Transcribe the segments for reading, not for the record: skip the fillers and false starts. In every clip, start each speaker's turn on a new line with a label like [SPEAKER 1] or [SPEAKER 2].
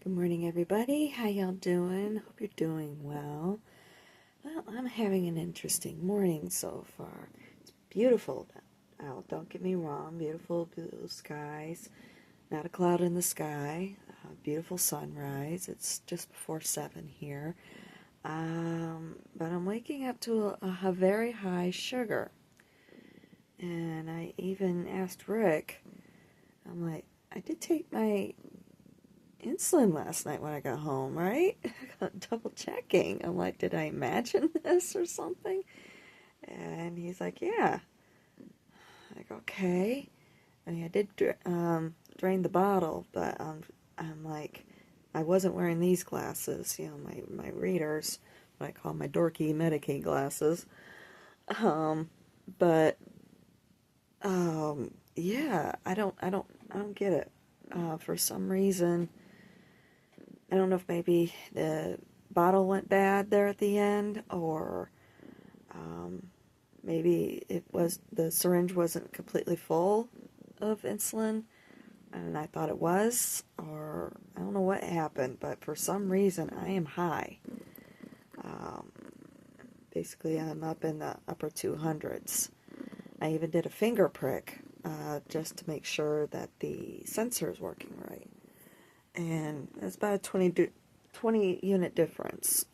[SPEAKER 1] Good morning, everybody. How y'all doing? Hope you're doing well. Well, I'm having an interesting morning so far. It's beautiful out, don't get me wrong. Beautiful blue skies. Not a cloud in the sky. Beautiful sunrise. It's just before 7 here. But I'm waking up to a very high sugar. And I even asked Rick, I'm like, I did take my insulin last night when I got home, right? Double checking. I'm like, did I imagine this or something? And he's like, yeah. Like, okay. I mean, I did drain the bottle, but I'm like, I wasn't wearing these glasses, my readers, what I call my dorky Medicaid glasses. But yeah, I don't get it. For some reason, I don't know if maybe the bottle went bad there at the end, or maybe the syringe wasn't completely full of insulin, and I thought it was, or I don't know what happened, but for some reason I am high. Basically, I'm up in the upper 200s. I even did a finger prick just to make sure that the sensor is working right. And it's about a 20 unit difference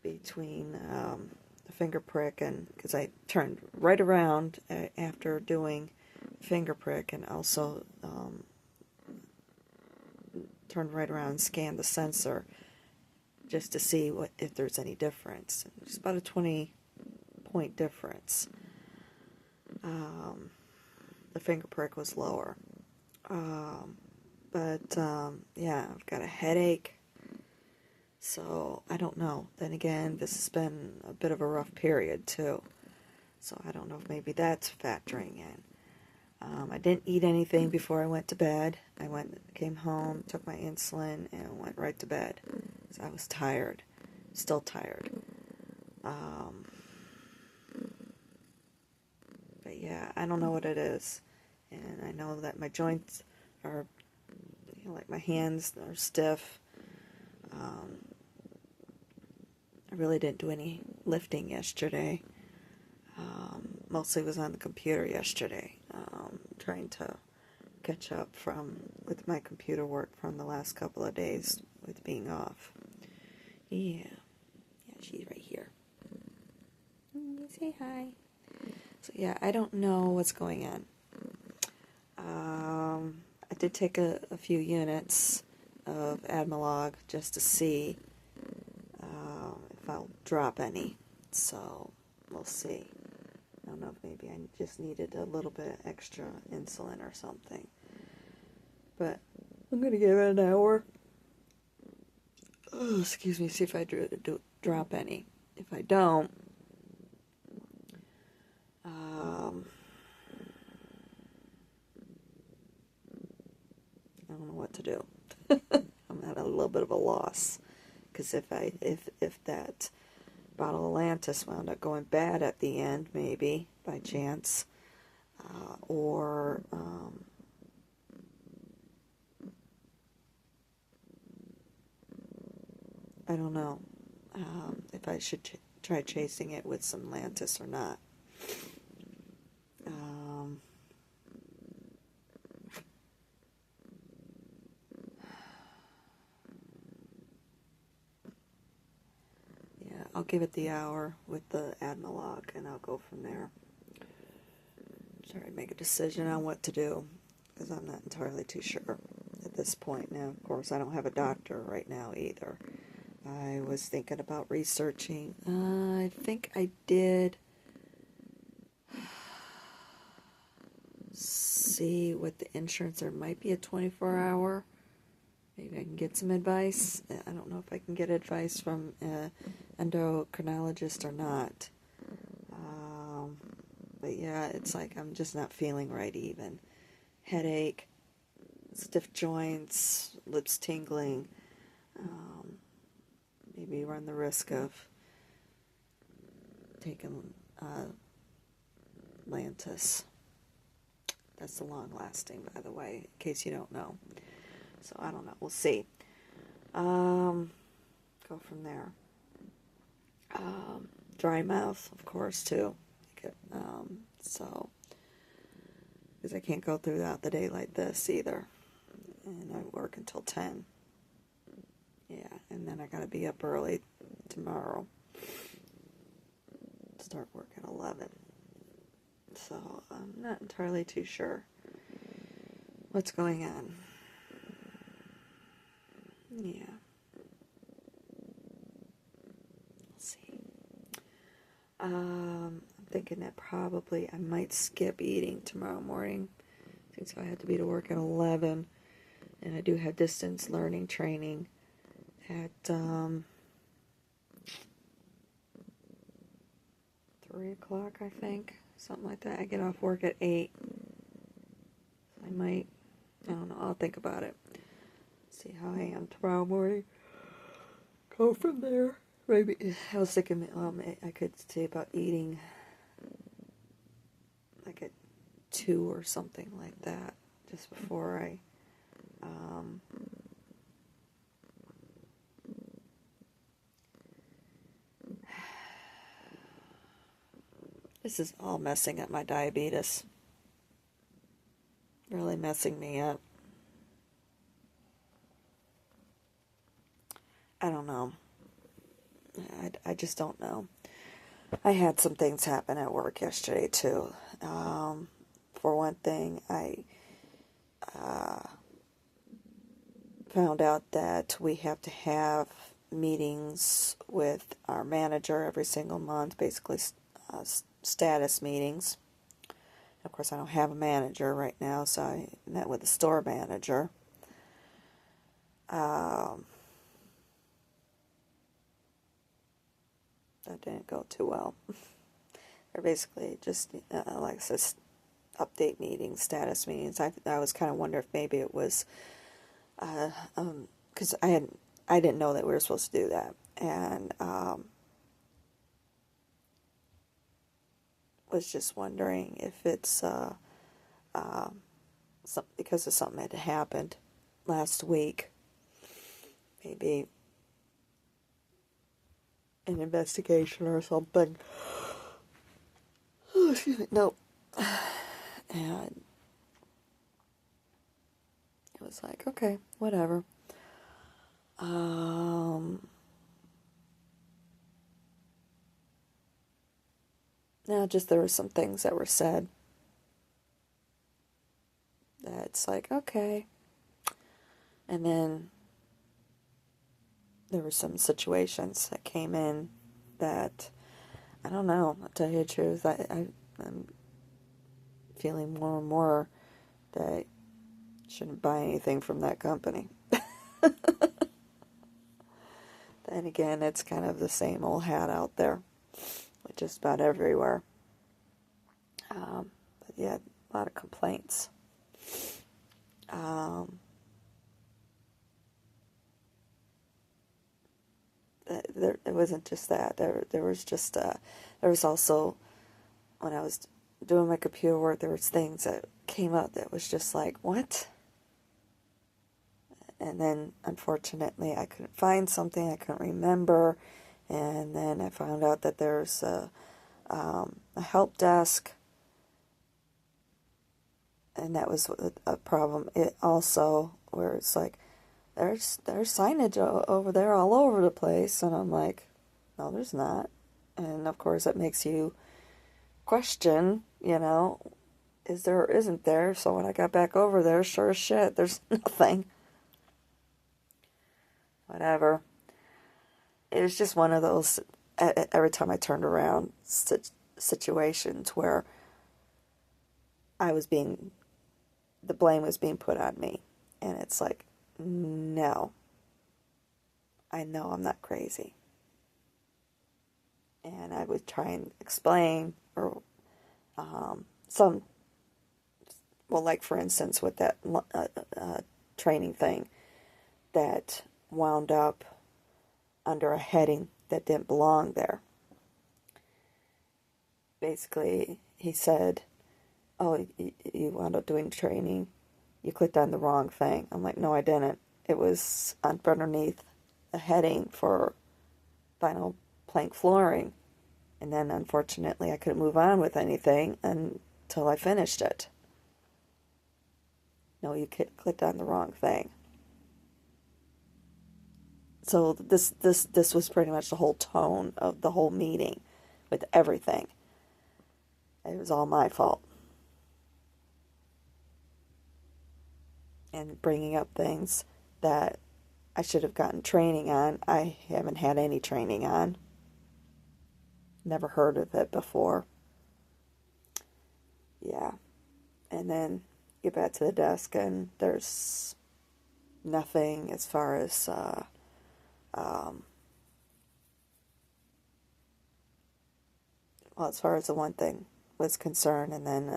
[SPEAKER 1] between the finger prick, and because I turned right around after doing finger prick, and also turned right around and scanned the sensor just to see if there's any difference. It's about a 20-point difference. The finger prick was lower. But yeah, I've got a headache, so I don't know. Then again, this has been a bit of a rough period too, so I don't know if maybe that's factoring in. I didn't eat anything before I went to bed. Came home, took my insulin, and went right to bed because I was tired, still tired. But yeah, I don't know what it is, and I know that my joints are, like my hands are stiff. I really didn't do any lifting yesterday. Mostly was on the computer yesterday, trying to catch up with my computer work from the last couple of days with being off. Yeah, she's right here. Say hi. So yeah, I don't know what's going on. I did take a few units of Admelog just to see if I'll drop any. So we'll see. I don't know if maybe I just needed a little bit extra insulin or something. But I'm going to give it an hour. Oh, excuse me, see if I drop any. If I don't, I don't know what to do. I'm at a little bit of a loss, because if that bottle of Lantus wound up going bad at the end, maybe by chance, or I don't know if I should try chasing it with some Lantus or not. I'll give it the hour with the Admelog, and I'll go from there. Try to make a decision on what to do, because I'm not entirely too sure at this point. Now, of course, I don't have a doctor right now either. I was thinking about researching. I think I did see with the insurance there might be a 24-hour. Maybe I can get some advice. I don't know if I can get advice from an endocrinologist or not. But yeah, it's like I'm just not feeling right even. Headache, stiff joints, lips tingling. Maybe run the risk of taking Lantus. That's the long-lasting, by the way, in case you don't know. So I don't know. We'll see. Go from there. Dry mouth, of course, too. So, because I can't go throughout the day like this either. And I work until 10. Yeah, and then I gotta be up early tomorrow. Start work at 11. So, I'm not entirely too sure what's going on. Yeah. Let's see. I'm thinking that probably I might skip eating tomorrow morning, since I have to be to work at 11, and I do have distance learning training at 3 o'clock, I think, something like that. I get off work at 8. I might, I don't know, I'll think about it. See how I am tomorrow morning. Go from there. Maybe, I was thinking, I could see about eating like at 2 or something like that, just before I, this is all messing up my diabetes. Really messing me up. I don't know. I just don't know. I had some things happen at work yesterday, too. For one thing, I found out that we have to have meetings with our manager every single month, basically status meetings. Of course, I don't have a manager right now, so I met with the store manager. That didn't go too well. They're basically just, like I said, update meetings, status meetings. I was kind of wondering if maybe it was, because I didn't know that we were supposed to do that, and was just wondering if it's because of something that happened last week, maybe an investigation or something. Oh, excuse me. No. And it was like, okay, whatever. Now, just there were some things that were said that it's like, okay. And then there were some situations that came in that, I don't know, I'll tell you the truth, I'm feeling more and more that I shouldn't buy anything from that company. Then again, it's kind of the same old hat out there, just about everywhere. But yeah, a lot of complaints. It wasn't just that. There was just there was also, when I was doing my computer work, there was things that came up that was just like, what? And then, unfortunately, I couldn't find something, I couldn't remember, and then I found out that there's a help desk, and that was a problem. It also, where it's like, there's signage over there all over the place, and I'm like, no, there's not. And of course, it makes you question, is there or isn't there? So when I got back over there, sure as shit, there's nothing. Whatever. It was just one of those, every time I turned around, situations where the blame was being put on me. And it's like, no. I know I'm not crazy. And I would try and explain, or like for instance, with that training thing that wound up under a heading that didn't belong there. Basically, he said, oh, you wound up doing training you clicked on the wrong thing. I'm like, no, I didn't. It was underneath a heading for vinyl plank flooring. And then, unfortunately, I couldn't move on with anything until I finished it. No, you clicked on the wrong thing. So this was pretty much the whole tone of the whole meeting with everything. It was all my fault. And bringing up things that I should have gotten training on, I haven't had any training on. Never heard of it before. Yeah. And then get back to the desk and there's nothing as far as as far as the one thing was concerned, and then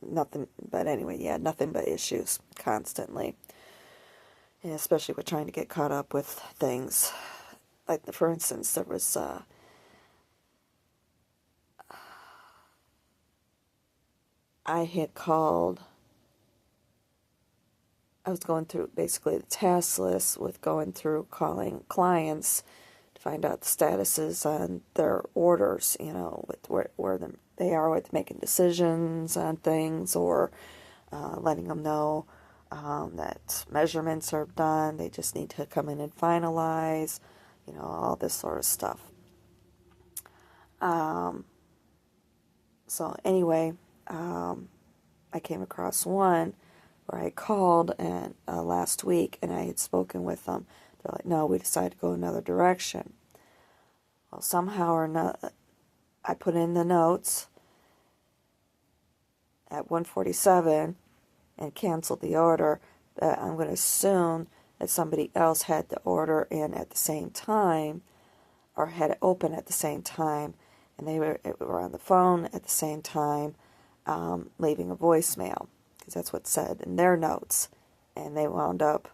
[SPEAKER 1] nothing, but anyway, yeah, nothing but issues constantly, and especially with trying to get caught up with things. Like, for instance, there was I had called, I was going through basically the task list with going through calling clients to find out the statuses on their orders, you know, with where they are with making decisions on things, or letting them know that measurements are done, they just need to come in and finalize, you know, all this sort of stuff. So anyway, I came across one where I called and last week, and I had spoken with them. They're like, no, we decided to go another direction. Well, somehow or another, I put in the notes at 1:47 and canceled the order. That I'm going to assume that somebody else had the order in at the same time, or had it open at the same time, and they were on the phone at the same time, leaving a voicemail, because that's what it said in their notes, and they wound up.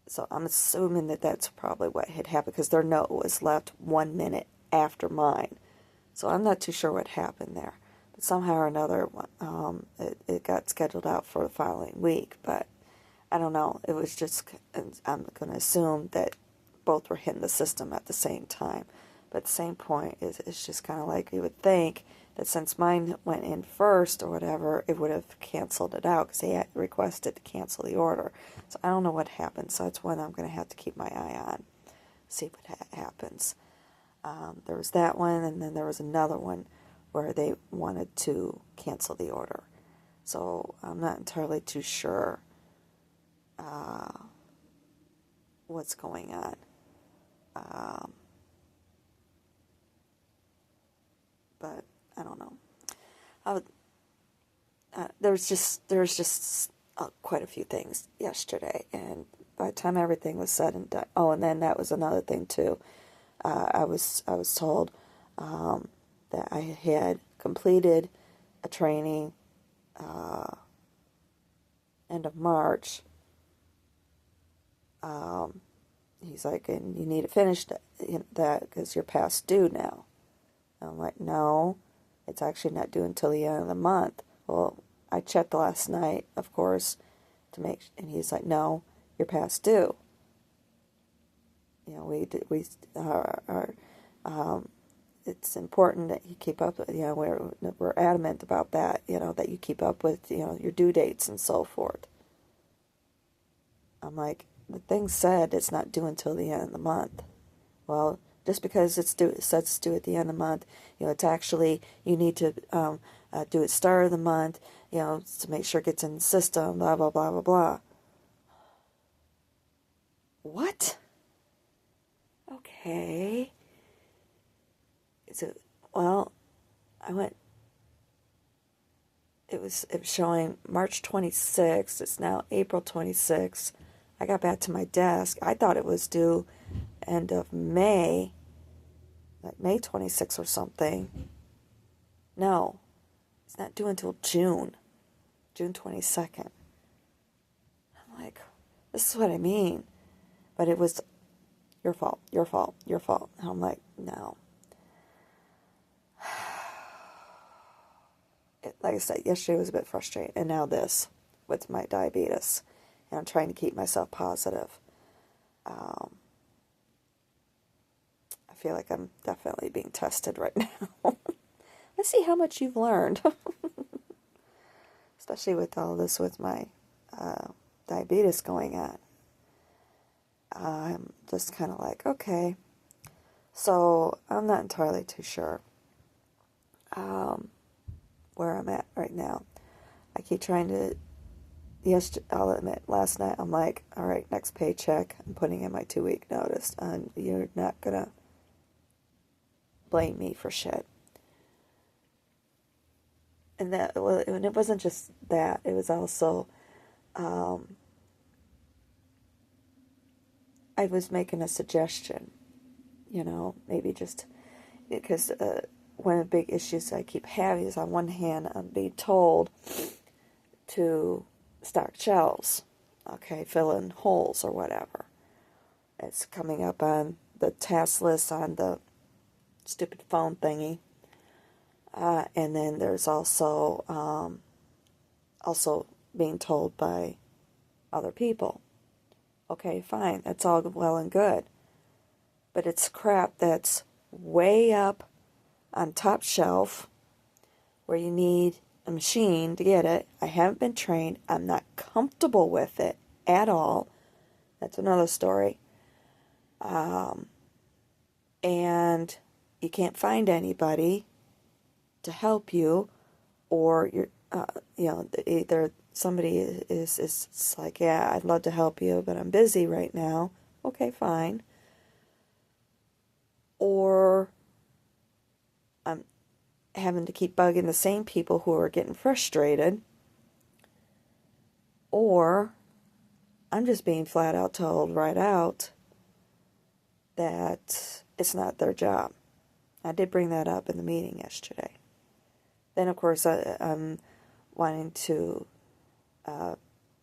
[SPEAKER 1] So I'm assuming that that's probably what had happened, because their note was left 1 minute after mine. So I'm not too sure what happened there. But somehow or another, it got scheduled out for the following week. But I don't know. It was just, I'm going to assume that both were hitting the system at the same time. But at the same point, it's just kind of like you would think that since mine went in first or whatever, it would have canceled it out, because they had requested to cancel the order. So I don't know what happened. So that's one I'm going to have to keep my eye on, see what happens. There was that one, and then there was another one where they wanted to cancel the order. So I'm not entirely too sure what's going on. But I don't know. There's just quite a few things yesterday, and by the time everything was said and done, oh, and then that was another thing too. I was told that I had completed a training end of March. He's like, and you need to finish that because you're past due now. And I'm like, no, it's actually not due until the end of the month. Well, I checked last night, of course, and he's like, no, you're past due. You know, it's important that you keep up. You know, we're adamant about that. You know, that you keep up with, you know, your due dates and so forth. I'm like, the thing said it's not due until the end of the month. Well, just because it says it's due at the end of the month, you know, it's actually, you need to do it start of the month, you know, to make sure it gets in the system, blah, blah, blah, blah, blah. What? Okay. Well, it was showing March 26th. It's now April 26th. I got back to my desk. I thought it was due end of May, like May 26th or something. No, it's not due until June 22nd. I'm like, this is what I mean. But it was your fault, your fault, your fault. And I'm like, no. Like I said, yesterday was a bit frustrating, and now this. with my diabetes. And I'm trying to keep myself positive. I feel like I'm definitely being tested right now. Let's see how much you've learned. Especially with all this with my diabetes going on. I'm just kind of like, okay. So I'm not entirely too sure where I'm at right now. I keep trying to, yes, I'll admit, last night I'm like, all right, next paycheck, I'm putting in my 2-week notice, and you're not going to blame me for shit. And and it wasn't just that, it was also, I was making a suggestion, maybe just, because one of the big issues I keep having is, on one hand, I'm being told to stock shelves, okay, fill in holes or whatever. It's coming up on the task list on the stupid phone thingy. And then there's also being told by other people. Okay, fine, that's all well and good. But it's crap that's way up on top shelf where you need a machine to get it. I haven't been trained. I'm not comfortable with it at all. That's another story. And you can't find anybody to help you, or you're, either somebody is like, yeah, I'd love to help you, but I'm busy right now. Okay, fine. Or I'm having to keep bugging the same people who are getting frustrated, or I'm just being flat out told right out that it's not their job. I did bring that up in the meeting yesterday. Then, of course, I'm wanting to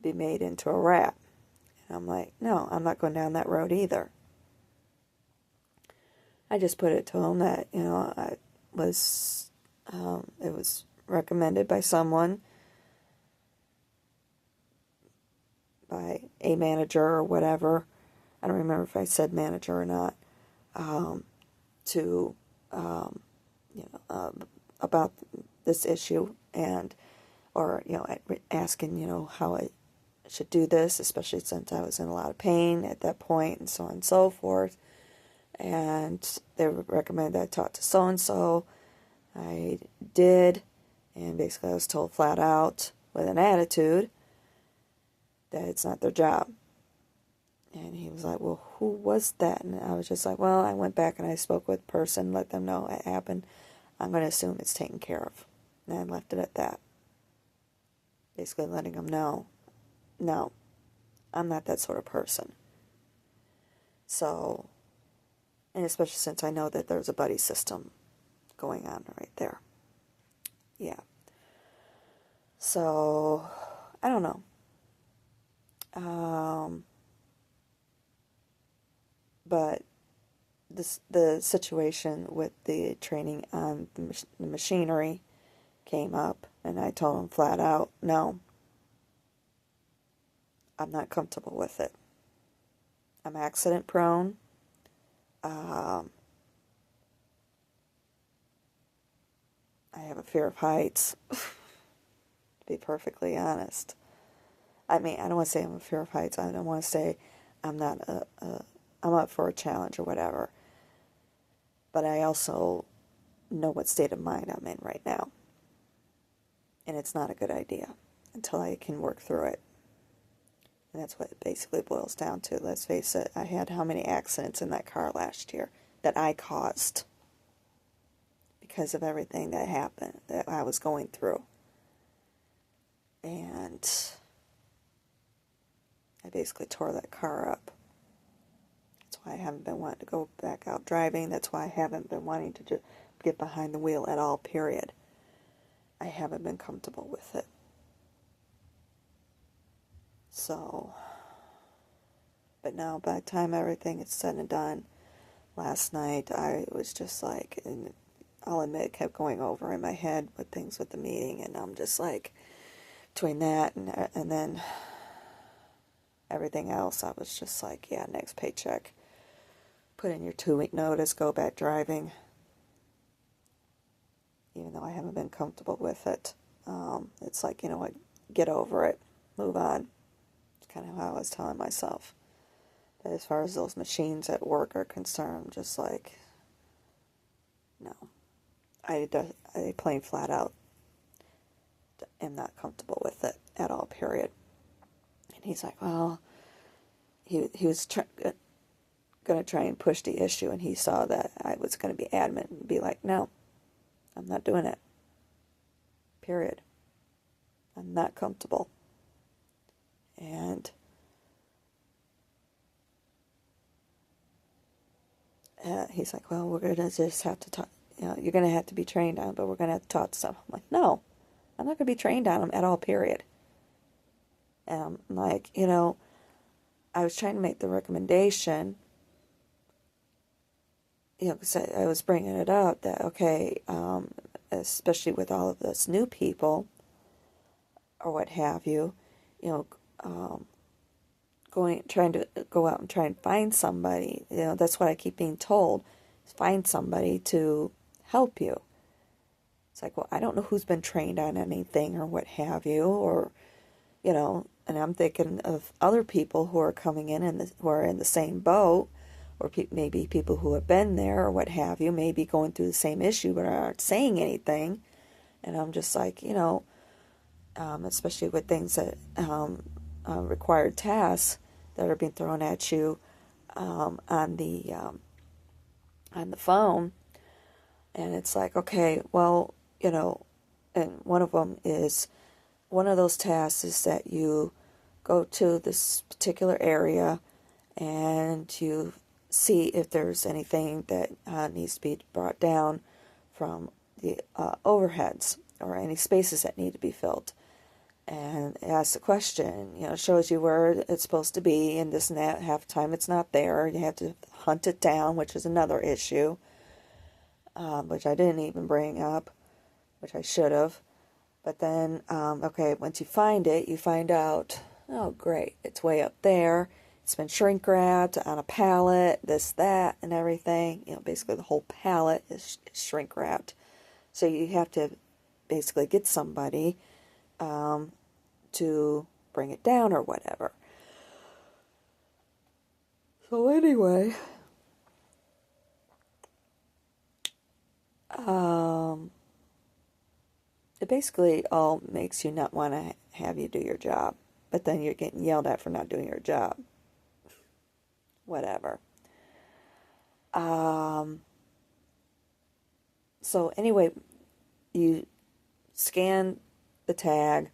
[SPEAKER 1] be made into a rat. And I'm like, no, I'm not going down that road either. I just put it to him that, it was recommended by someone, by a manager or whatever. I don't remember if I said manager or not, about this issue, or asking, how I should do this, especially since I was in a lot of pain at that point, and so on and so forth. And they recommended that I talk to so-and-so. I did, and basically I was told flat out with an attitude that it's not their job. And he was like, well, who was that? And I was just like, well, I went back and I spoke with the person, let them know it happened. I'm going to assume it's taken care of. And I left it at that. Basically letting them know, no, I'm not that sort of person. So, and especially since I know that there's a buddy system going on right there. Yeah. So, I don't know. But the situation with the training on the machinery came up, and I told him flat out, no, I'm not comfortable with it. I'm accident prone. I have a fear of heights, to be perfectly honest. I mean, I don't want to say I'm a fear of heights. I don't want to say I'm not I'm up for a challenge or whatever. But I also know what state of mind I'm in right now. And it's not a good idea until I can work through it. And that's what it basically boils down to. Let's face it, I had how many accidents in that car last year that I caused because of everything that happened, that I was going through. And I basically tore that car up. That's why I haven't been wanting to go back out driving. That's why I haven't been wanting to just get behind the wheel at all, period. I haven't been comfortable with it. So, but now by the time everything is said and done, last night I was just like, and I'll admit, it kept going over in my head with things with the meeting, and I'm just like, between that and then everything else, I was just like, yeah, next paycheck. Put in your 2-week notice, go back driving. Even though I haven't been comfortable with it. It's like, you know what, get over it. Move on. It's kind of how I was telling myself. But as far as those machines at work are concerned, just like, no. I plain flat out am not comfortable with it at all, period. And he's like, well, he was going to try and push the issue, and he saw that I was going to be adamant and be like, no, I'm not doing it. Period. I'm not comfortable. And he's like, well, we're going to just have to talk. You know, you're going to have to be trained on, but we're going to have to talk to some. I'm like, no, I'm not going to be trained on them at all, period. And I'm like, you know, I was trying to make the recommendation, you know, because I was bringing it up that, okay, especially with all of this new people or what have you, you know, trying to go out and try and find somebody, you know, that's what I keep being told, is find somebody to help you. It's like, well, I don't know who's been trained on anything or what have you, or, you know, and I'm thinking of other people who are coming in and who are in the same boat, or maybe people who have been there or what have you, maybe going through the same issue but aren't saying anything. And I'm just like, you know, especially with things that required tasks that are being thrown at you on the phone, and it's like, okay, well, you know, and one of them is, one of those tasks is that you go to this particular area and you see if there's anything that needs to be brought down from the overheads or any spaces that need to be filled. And it asks a question, you know, shows you where it's supposed to be, and this and that. Half the time it's not there. You have to hunt it down, which is another issue, which I didn't even bring up, which I should have. But then, okay, once you find it, you find out, oh, great, it's way up there. It's been shrink wrapped on a pallet, this, that, and everything. You know, basically the whole pallet is shrink wrapped. So you have to basically get somebody to bring it down or whatever. So anyway, it basically all makes you not want to have you do your job, but then you're getting yelled at for not doing your job. Whatever. So anyway, you scan the tag,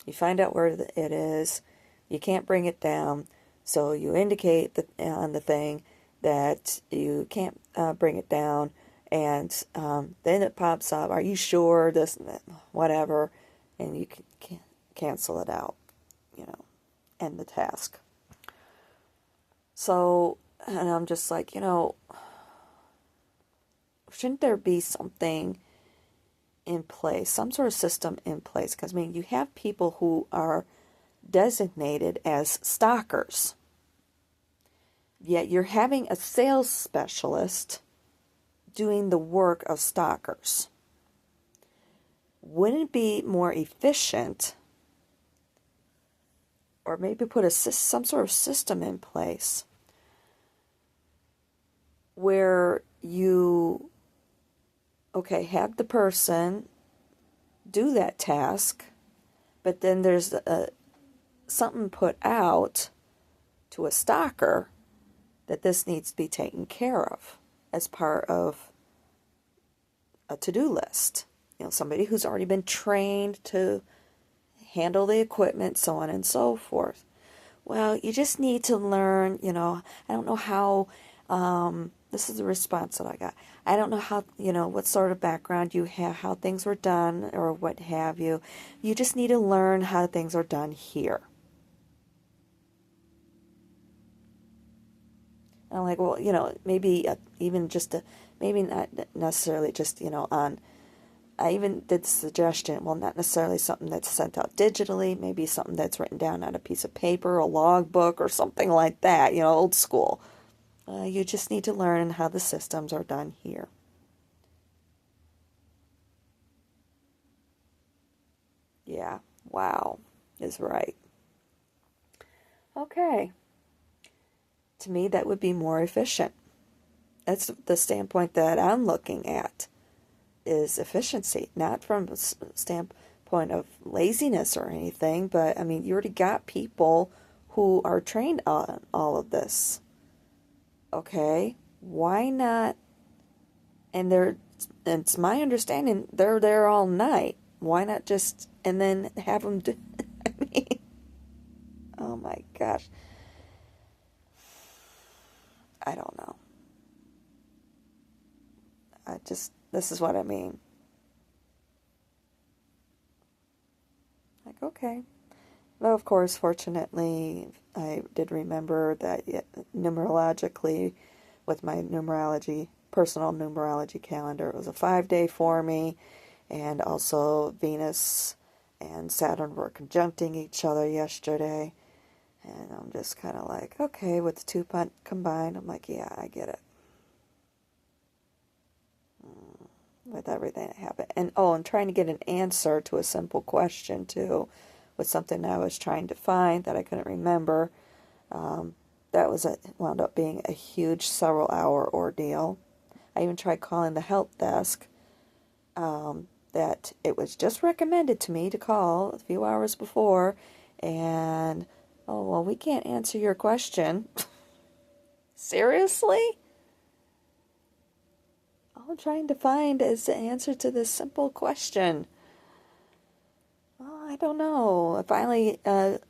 [SPEAKER 1] you find out where it is, you can't bring it down, so you indicate on the thing that you can't bring it down, and then it pops up, are you sure, this and that, whatever, and you can cancel it out, you know, end the task. So, and I'm just like, you know, shouldn't there be something in place, some sort of system in place? Because, I mean, you have people who are designated as stalkers, yet you're having a sales specialist doing the work of stalkers. Wouldn't it be more efficient, or maybe put some sort of system in place where you, okay, have the person do that task, but then there's something put out to a stalker that this needs to be taken care of as part of a to-do list. You know, somebody who's already been trained to handle the equipment, so on and so forth. Well, you just need to learn, you know, I don't know how, this is the response that I got. I don't know how, you know, what sort of background you have, how things were done, or what have you. You just need to learn how things are done here. And I'm like, well, you know, maybe even just maybe not necessarily just, you know, on I even did the suggestion, well, not necessarily something that's sent out digitally, maybe something that's written down on a piece of paper, a logbook, or something like that, old school. You just need to learn how the systems are done here. Yeah, wow is right. Okay. To me, that would be more efficient. That's the standpoint that I'm looking at, is efficiency, not from a standpoint of laziness or anything, but I mean, you already got people who are trained on all of this. Okay, why not? And it's my understanding they're there all night. Why not just, and then have them do, I mean, oh my gosh. I don't know. This is what I mean. Like, okay. Well, of course, fortunately, I did remember that numerologically, with my personal numerology calendar, it was a 5-day for me, and also Venus and Saturn were conjuncting each other yesterday, and I'm just kind of like, okay, with the two combined, I'm like, yeah, I get it. With everything that happened. And I'm trying to get an answer to a simple question, too, with something I was trying to find that I couldn't remember. Wound up being a huge several-hour ordeal. I even tried calling the help desk, that it was just recommended to me to call a few hours before, and, oh, well, we can't answer your question. Seriously? All I'm trying to find is the answer to this simple question. Well, I don't know. I finally, and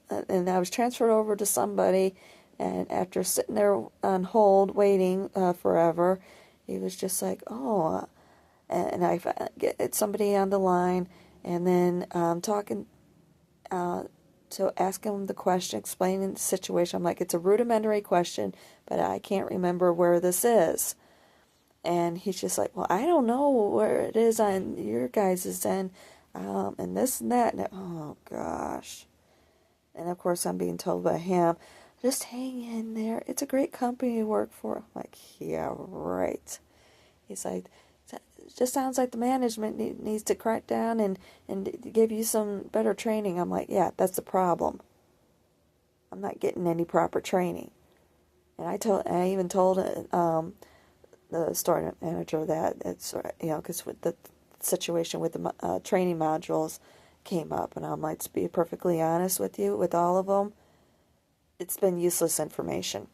[SPEAKER 1] I was transferred over to somebody, and after sitting there on hold waiting forever, he was just like, oh, and I get somebody on the line, and then talking to ask him the question, explaining the situation. I'm like, it's a rudimentary question, but I can't remember where this is. And he's just like, well, I don't know where it is on your guys' end, and this and that. And oh, gosh. And, of course, I'm being told by him, just hang in there. It's a great company to work for. I'm like, yeah, right. He's like, it just sounds like the management needs to crack down and give you some better training. I'm like, yeah, that's the problem. I'm not getting any proper training. And I even told the store manager that it's, because with the situation with the training modules came up, and I'm like, to be perfectly honest with you, with all of them, it's been useless information,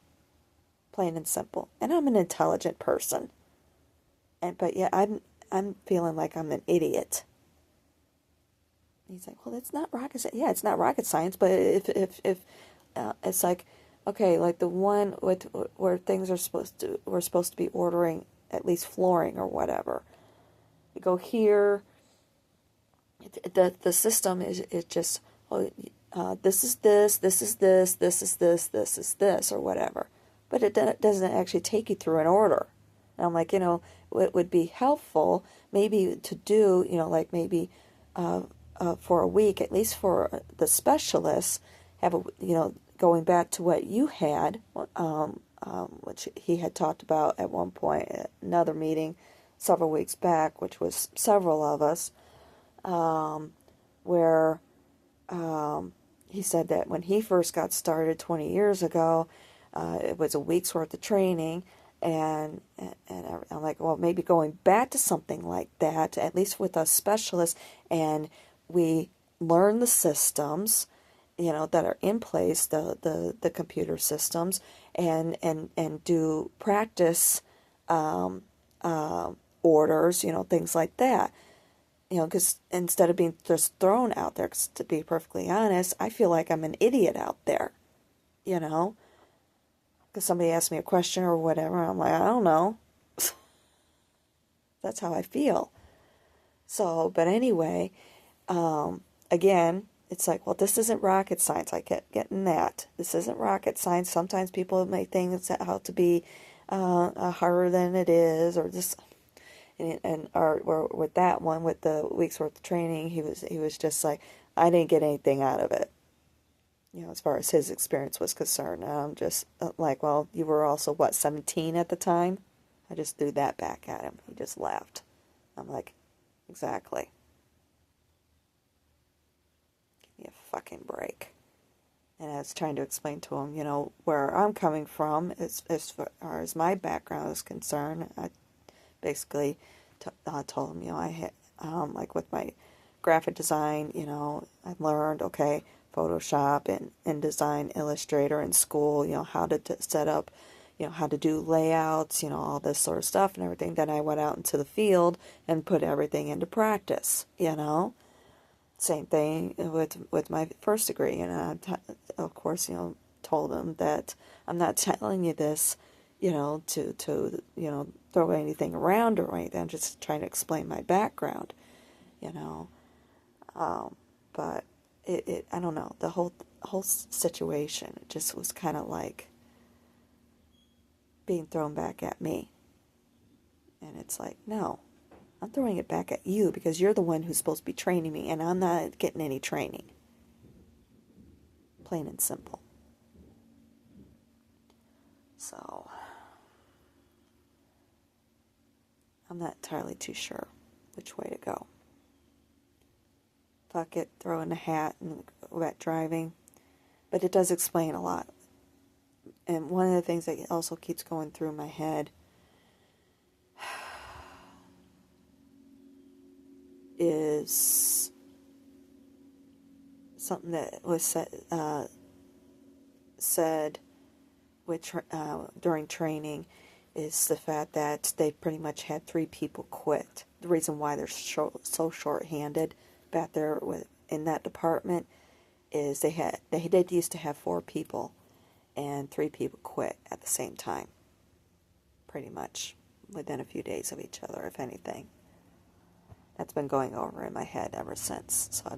[SPEAKER 1] plain and simple. And I'm an intelligent person, but yeah, I'm feeling like I'm an idiot. He's like, well, it's not rocket science. Yeah, it's not rocket science, but if it's like, okay, like the one with where things we're supposed to be ordering at least flooring or whatever. You go here. The system is just, this is this, this is this, this is this, this is this, or whatever. But it doesn't actually take you through an order. And I'm like, it would be helpful maybe to do, like maybe for a week, at least for the specialists, have going back to what you had, which he had talked about at one point at another meeting several weeks back, which was several of us, where he said that when he first got started 20 years ago, it was a week's worth of training, and I'm like, well, maybe going back to something like that, at least with us specialists, and we learn the systems, that are in place, the computer systems, and do practice orders, things like that. Because instead of being just thrown out there, 'cause to be perfectly honest, I feel like I'm an idiot out there, because somebody asks me a question or whatever, I'm like, I don't know. That's how I feel. So, but anyway, again, it's like, well, this isn't rocket science. I kept getting that. This isn't rocket science. Sometimes people make things out to be harder than it is, or just, and or with that one, with the week's worth of training, he was just like, I didn't get anything out of it, as far as his experience was concerned. And I'm just like, well, you were also, what, 17 at the time? I just threw that back at him. He just laughed. I'm like, exactly. Give me a fucking break. And I was trying to explain to him, where I'm coming from as far as my background is concerned. I basically told him, I had, like with my graphic design, I learned, okay, Photoshop and InDesign, Illustrator in school, how to set up, how to do layouts, all this sort of stuff and everything. Then I went out into the field and put everything into practice, Same thing with my first degree, and of course, told him that I'm not telling you this, to throw anything around or anything. I'm just trying to explain my background, but I don't know, the whole situation just was kind of like being thrown back at me, and it's like, no. I'm throwing it back at you because you're the one who's supposed to be training me, and I'm not getting any training. Plain and simple. So, I'm not entirely too sure which way to go. Fuck it, throw in a hat and go back driving. But it does explain a lot. And one of the things that also keeps going through my head is something that was said during training, is the fact that they pretty much had 3 people quit. The reason why they're so short-handed back there in that department is they did used to have 4 people, and 3 people quit at the same time, pretty much within a few days of each other, if anything. That's been going over in my head ever since. So I'll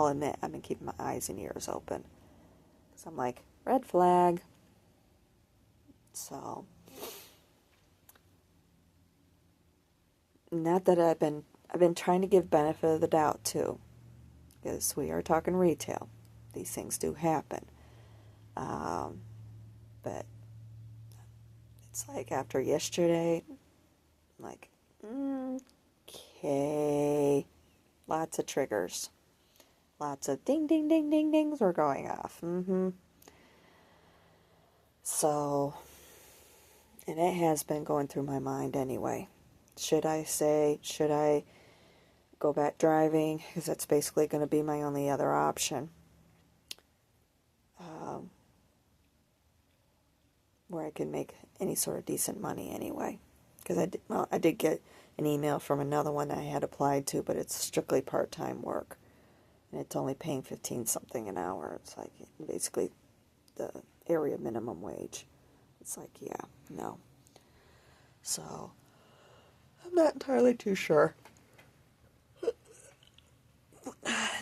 [SPEAKER 1] admit, I've been keeping my eyes and ears open. Because I'm like, red flag. So, not that I've been trying to give benefit of the doubt too. Because we are talking retail. These things do happen. But it's like after yesterday, I'm like, okay, lots of triggers. Lots of ding, ding, ding, ding, dings were going off. So, and it has been going through my mind anyway. Should I go back driving? Because that's basically going to be my only other option. Where I can make any sort of decent money anyway. Because I did get an email from another one that I had applied to, but it's strictly part-time work. And it's only paying 15 something an hour. It's like basically the area minimum wage. It's like, yeah, no. So, I'm not entirely too sure.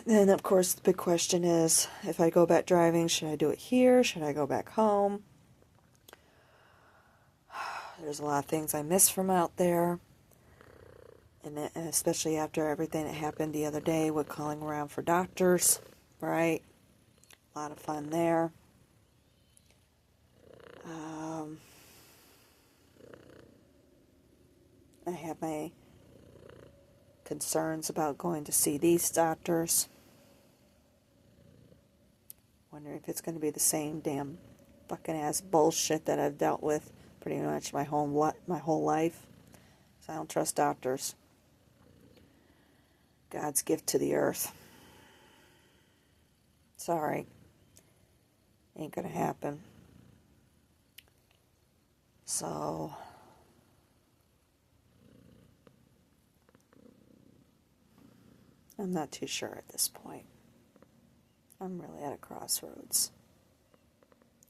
[SPEAKER 1] Then, of course, the big question is, if I go back driving, should I do it here? Should I go back home? There's a lot of things I miss from out there. And especially after everything that happened the other day with calling around for doctors, right? A lot of fun there. I have my concerns about going to see these doctors. Wondering if it's going to be the same damn fucking ass bullshit that I've dealt with pretty much my whole life. So I don't trust doctors. God's gift to the earth. Sorry. Ain't gonna happen. So, I'm not too sure at this point. I'm really at a crossroads.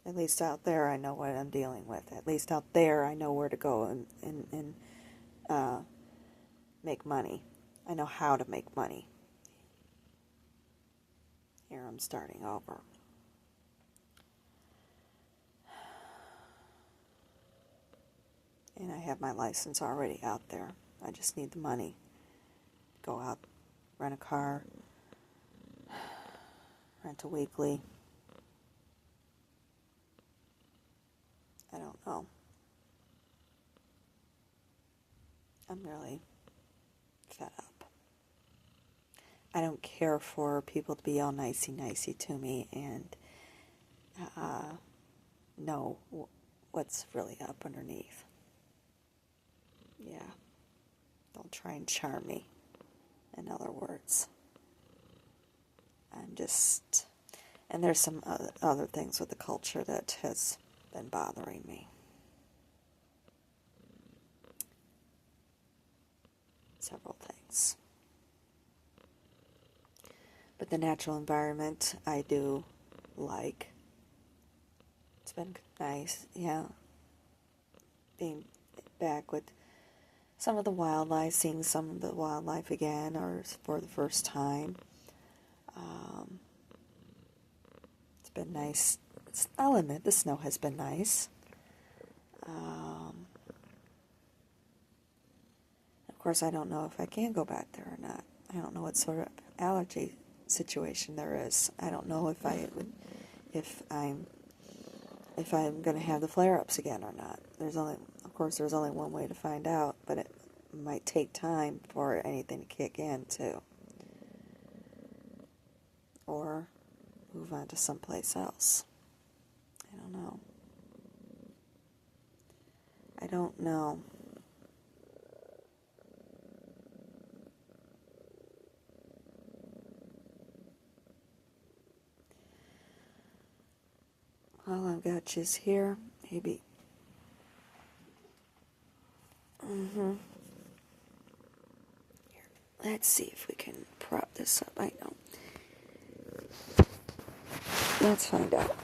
[SPEAKER 1] At least out there I know what I'm dealing with. At least out there I know where to go and make money. I know how to make money. Here I'm starting over. And I have my license already out there. I just need the money. Go out, rent a car, rent a weekly. I don't know. I'm really fed up. I don't care for people to be all nicey to me and know what's really up underneath. Yeah. Don't try and charm me, in other words. And there's some other things with the culture that has been bothering me. Several things. But the natural environment I do like. It's been nice, yeah. Being back with some of the wildlife, seeing some of the wildlife again, or for the first time. It's been nice. I'll admit, the snow has been nice. Of course, I don't know if I can go back there or not. I don't know what sort of allergy situation there is. I don't know if I'm going to have the flare-ups again or not. There's only one way to find out, but it might take time for anything to kick in too, or move on to someplace else. I don't know. Well, I've got you here, maybe. Here, let's see if we can prop this up. I know. Let's find out.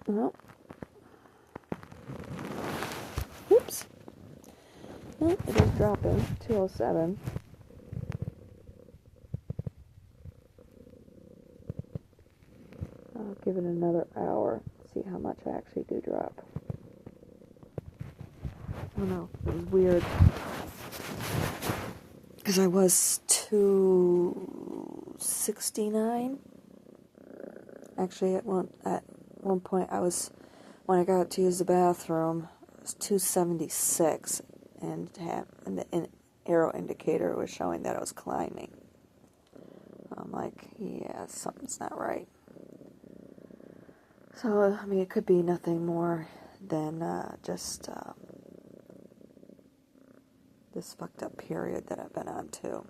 [SPEAKER 1] Well, oops. Well, it is dropping. 207. I'll give it another hour. See how much I actually do drop. Oh no, it was weird. Because I was 269. Actually, at one point, when I got to use the bathroom, it was 276, and the arrow indicator was showing that I was climbing. I'm like, yeah, something's not right. So, I mean, it could be nothing more than just this fucked up period that I've been on too.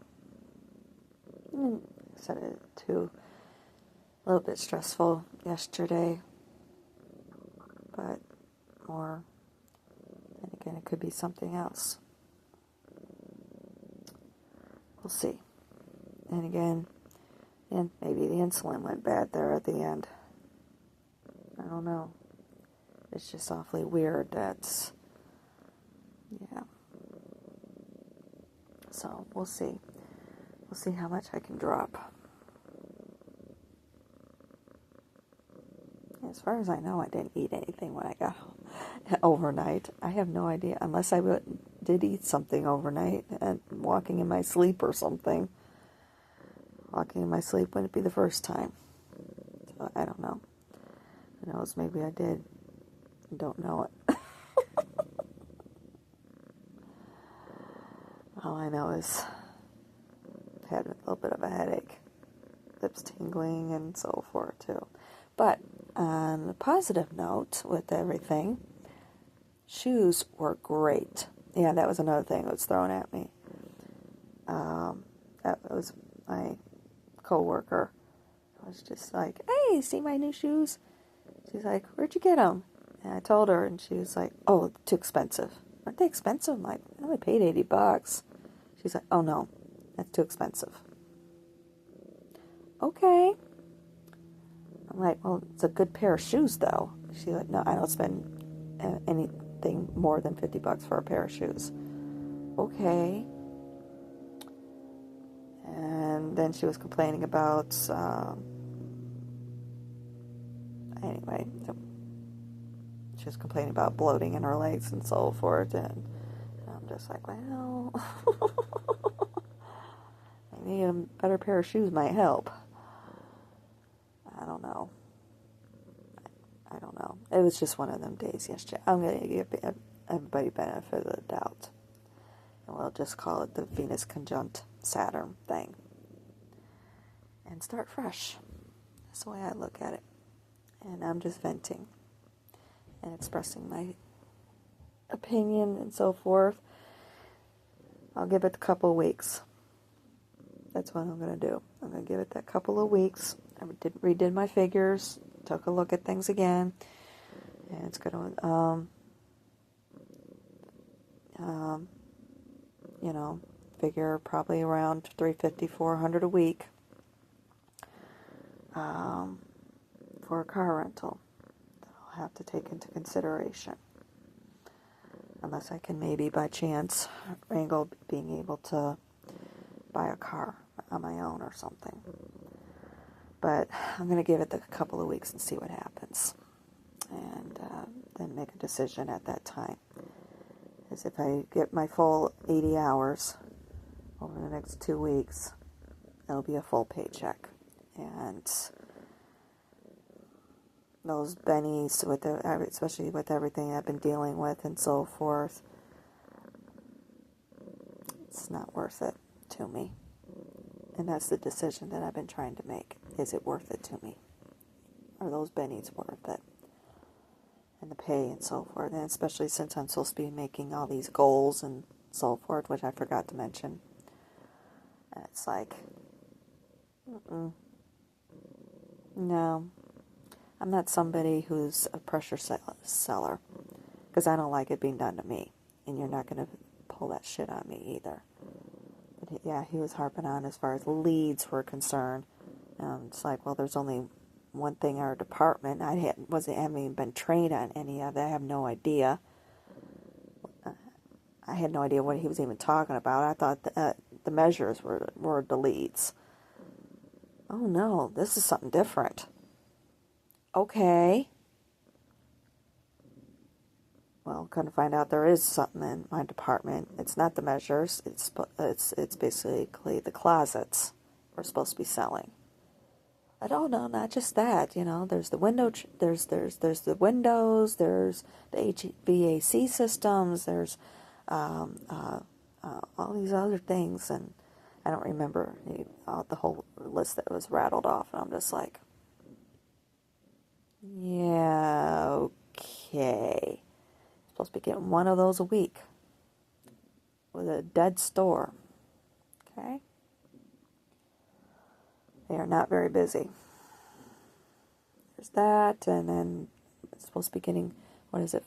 [SPEAKER 1] I said it too. A little bit stressful yesterday, but more. And again, it could be something else. We'll see. And again, and maybe the insulin went bad there at the end. I don't know. It's just awfully weird. Yeah. So we'll see. We'll see how much I can drop. As far as I know, I didn't eat anything when I got home overnight. I have no idea, unless I did eat something overnight and walking in my sleep or something. Walking in my sleep wouldn't be the first time. So I don't know. Who knows? Maybe I did. I don't know it. All I know is I had a little bit of a headache, lips tingling, and so forth too. But on the positive note with everything, shoes were great. Yeah, that was another thing that was thrown at me. That was my coworker. I was just like, "Hey, see my new shoes?" She's like, "Where'd you get them?" And I told her, and she was like, "Oh, too expensive." Aren't they expensive? I'm like, I only paid $80. She's like, "Oh no, that's too expensive." Okay. I'm like, "Well, it's a good pair of shoes, though." She's like, "No, I don't spend anything more than $50 for a pair of shoes." Okay. And then she was complaining about, anyway, she was complaining about bloating in her legs and so forth, and I'm just like, well, maybe a better pair of shoes might help. I don't know. It was just one of them days yesterday. I'm going to give everybody benefit of the doubt. And we'll just call it the Venus conjunct Saturn thing. And start fresh. That's the way I look at it. And I'm just venting and expressing my opinion and so forth. I'll give it a couple of weeks. That's what I'm going to do. I'm going to give it that couple of weeks. I redid my figures, took a look at things again, and it's going to, figure probably around $350, $400 a week for a car rental that I'll have to take into consideration. Unless I can maybe by chance wrangle being able to buy a car on my own or something. But I'm going to give it a couple of weeks and see what happens. And then make a decision at that time. Because if I get my full 80 hours over the next 2 weeks, it'll be a full paycheck. And those bennies, especially with everything I've been dealing with and so forth, it's not worth it to me. And that's the decision that I've been trying to make. Is it worth it to me? Are those bennies worth it? And the pay and so forth. And especially since I'm supposed to be making all these goals and so forth, which I forgot to mention. And it's like, no. I'm not somebody who's a pressure seller. Because I don't like it being done to me. And you're not going to pull that shit on me either. But yeah, he was harping on as far as leads were concerned. It's like, well, there's only one thing in our department. I haven't even been trained on any of it. I have no idea. I had no idea what he was even talking about. I thought the measures were the leads. Oh no, this is something different. Okay. Well, come to find out there is something in my department. It's not the measures. It's basically the closets we're supposed to be selling. But oh no, not just that. There's the window. There's the windows. There's the HVAC systems. There's all these other things, and I don't remember the whole list that was rattled off. And I'm just like, yeah, okay. Supposed to be getting one of those a week with a dead store. Okay? They are not very busy. There's that, and then it's supposed to be getting,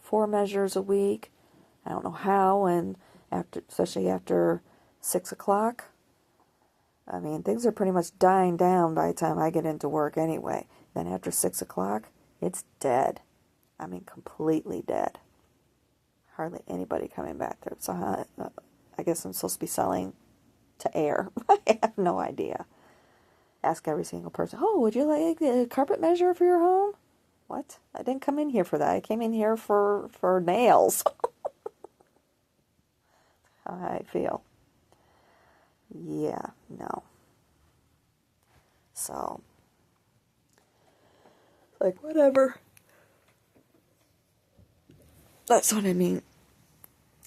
[SPEAKER 1] 4 measures a week. I don't know how, and especially after 6 o'clock. I mean, things are pretty much dying down by the time I get into work anyway. Then after 6 o'clock, it's dead. I mean, completely dead. Hardly anybody coming back there. So I guess I'm supposed to be selling to air. I have no idea. Ask every single person, oh, would you like a carpet measure for your home? What? I didn't come in here for that. I came in here for nails. How I feel. Yeah, no. So, like, whatever. That's what I mean.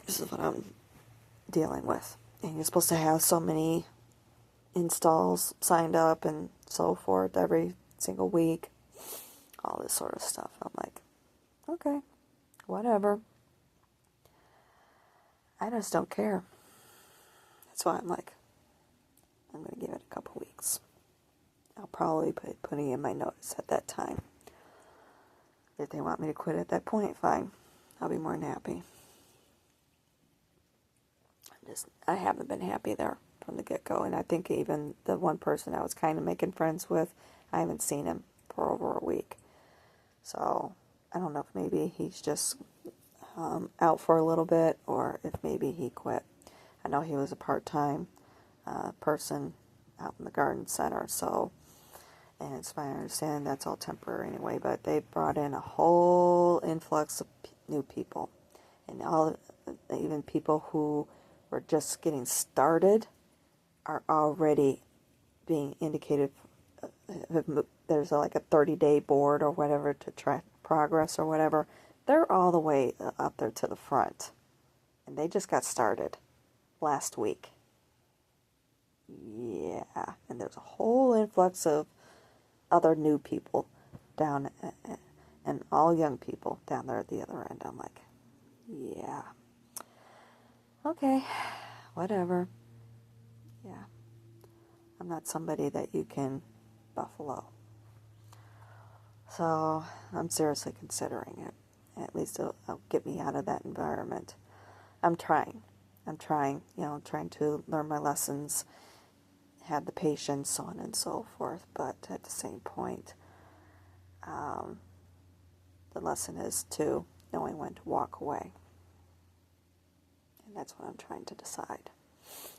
[SPEAKER 1] This is what I'm dealing with. And you're supposed to have so many installs signed up and so forth every single week. All this sort of stuff. I'm like, okay, whatever. I just don't care. That's why I'm like, I'm going to give it a couple weeks. I'll probably be putting in my notice at that time. If they want me to quit at that point, fine. I'll be more than happy. I haven't been happy there from the get-go, and I think even the one person I was kind of making friends with, I haven't seen him for over a week. So, I don't know if maybe he's just out for a little bit, or if maybe he quit. I know he was a part-time person out in the garden center, so and it's my understanding that's all temporary anyway, but they brought in a whole influx of new people, and all, even people who were just getting started are already being indicated. There's like a 30-day board or whatever to track progress or whatever. They're all the way up there to the front, and they just got started last week. Yeah, and there's a whole influx of other new people down, and all young people down there at the other end. I'm like, yeah, okay, whatever. Yeah, I'm not somebody that you can buffalo. So I'm seriously considering it. At least it'll get me out of that environment. I'm trying, trying to learn my lessons, have the patience, so on and so forth. But at the same point, the lesson is to knowing when to walk away. And that's what I'm trying to decide.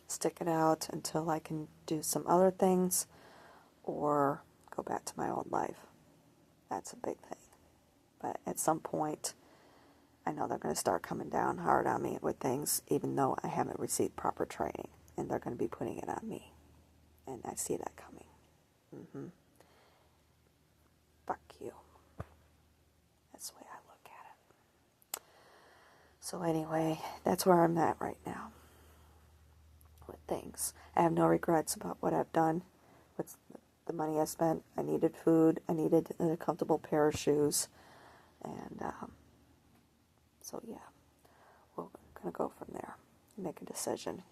[SPEAKER 1] Stick it out until I can do some other things or go back to my old life. That's a big thing. But at some point, I know they're going to start coming down hard on me with things, even though I haven't received proper training. And they're going to be putting it on me. And I see that coming. Fuck you. That's the way I look at it. So anyway, that's where I'm at right now with things. I have no regrets about what I've done with the money I spent. I needed food. I needed a comfortable pair of shoes. And so yeah, we're going to go from there and make a decision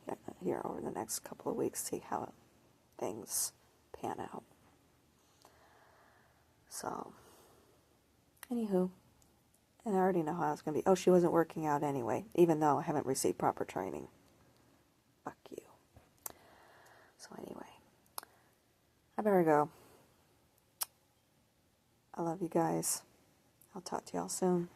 [SPEAKER 1] here over the next couple of weeks, see how things pan out. So, anywho, and I already know how it's going to be. Oh, she wasn't working out anyway, even though I haven't received proper training. Fuck you. So anyway, I better go. I love you guys. I'll talk to y'all soon.